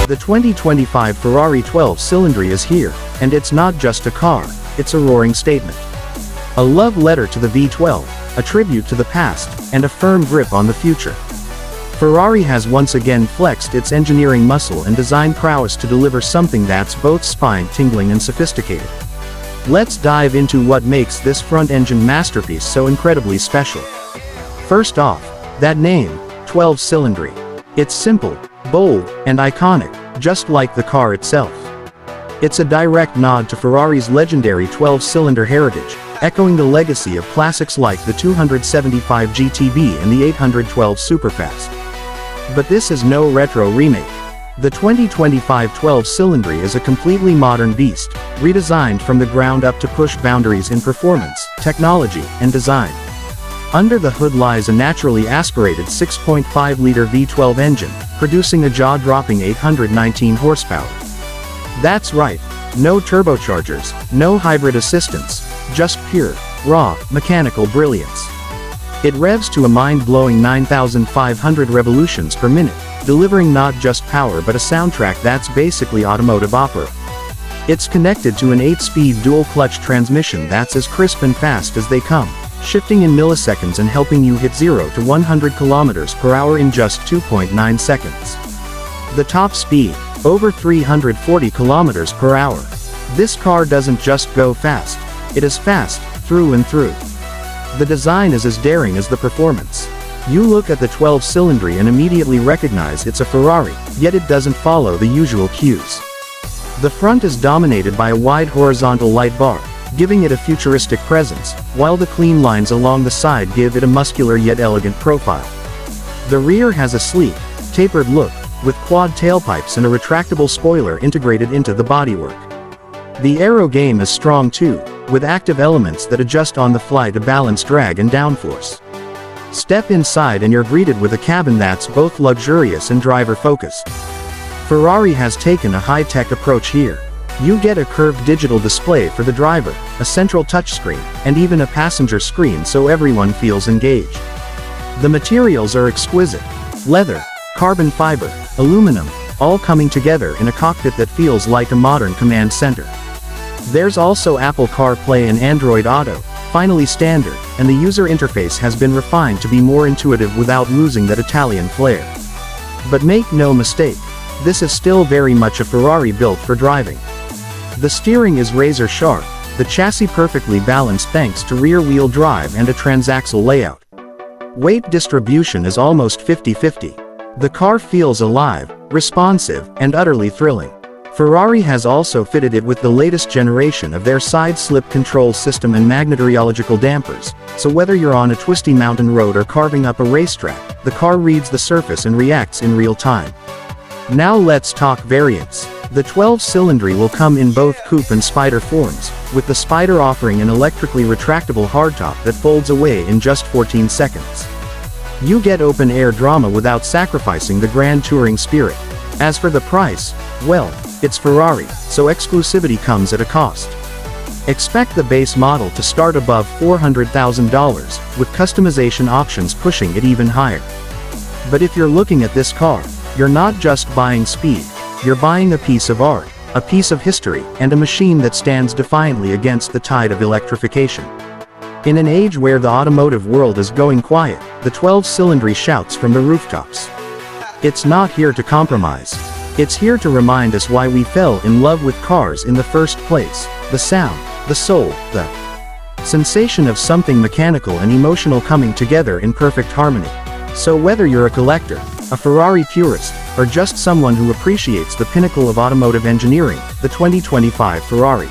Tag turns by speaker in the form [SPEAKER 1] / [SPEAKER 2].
[SPEAKER 1] The 2025 Ferrari 12 Cilindri is here, and it's not just a car, it's a roaring statement. A love letter to the V12, a tribute to the past, and a firm grip on the future. Ferrari has once again flexed its engineering muscle and design prowess to deliver something that's both spine-tingling and sophisticated. Let's dive into what makes this front-engine masterpiece so incredibly special. First off, that name, 12 Cilindri. It's simple, bold, and iconic, just like the car itself. It's a direct nod to Ferrari's legendary 12-cylinder heritage, echoing the legacy of classics like the 275 GTB and the 812 Superfast. But this is no retro remake. The 2025 12 Cilindri is a completely modern beast, redesigned from the ground up to push boundaries in performance, technology, and design. Under the hood lies a naturally aspirated 6.5-liter V12 engine, producing a jaw-dropping 819 horsepower. That's right, no turbochargers, no hybrid assistance, just pure, raw, mechanical brilliance. It revs to a mind-blowing 9,500 revolutions per minute, delivering not just power but a soundtrack that's basically automotive opera. It's connected to an 8-speed dual-clutch transmission that's as crisp and fast as they come, shifting in milliseconds and helping you hit 0 to 100 km/h in just 2.9 seconds. The top speed, over 340 km/h. This car doesn't just go fast, it is fast, through and through. The design is as daring as the performance. You look at the 12 Cilindri and immediately recognize it's a Ferrari, yet it doesn't follow the usual cues. The front is dominated by a wide horizontal light bar, giving it a futuristic presence, while the clean lines along the side give it a muscular yet elegant profile. The rear has a sleek, tapered look, with quad tailpipes and a retractable spoiler integrated into the bodywork. The aero game is strong too, with active elements that adjust on the fly to balance drag and downforce. Step inside and you're greeted with a cabin that's both luxurious and driver-focused. Ferrari has taken a high-tech approach here. You get a curved digital display for the driver, a central touchscreen, and even a passenger screen so everyone feels engaged. The materials are exquisite. Leather, carbon fiber, aluminum, all coming together in a cockpit that feels like a modern command center. There's also Apple CarPlay and Android Auto, finally standard, and the user interface has been refined to be more intuitive without losing that Italian flair. But make no mistake, this is still very much a Ferrari built for driving. The steering is razor sharp, the chassis perfectly balanced thanks to rear-wheel drive and a transaxle layout. Weight distribution is almost 50-50. The car feels alive, responsive, and utterly thrilling. Ferrari has also fitted it with the latest generation of their side-slip control system and magnetorological dampers, so whether you're on a twisty mountain road or carving up a racetrack, the car reads the surface and reacts in real time. Now let's talk variants. The 12 Cilindri will come in both coupe and spider forms, with the spider offering an electrically retractable hardtop that folds away in just 14 seconds. You get open-air drama without sacrificing the grand touring spirit. As for the price, well, it's Ferrari, so exclusivity comes at a cost. Expect the base model to start above $400,000, with customization options pushing it even higher. But if you're looking at this car, you're not just buying speed. You're buying a piece of art, a piece of history, and a machine that stands defiantly against the tide of electrification. In an age where the automotive world is going quiet, the 12 Cilindri shouts from the rooftops. It's not here to compromise. It's here to remind us why we fell in love with cars in the first place: the sound, the soul, the sensation of something mechanical and emotional coming together in perfect harmony. So whether you're a collector, a Ferrari purist, or just someone who appreciates the pinnacle of automotive engineering, the 2025 Ferrari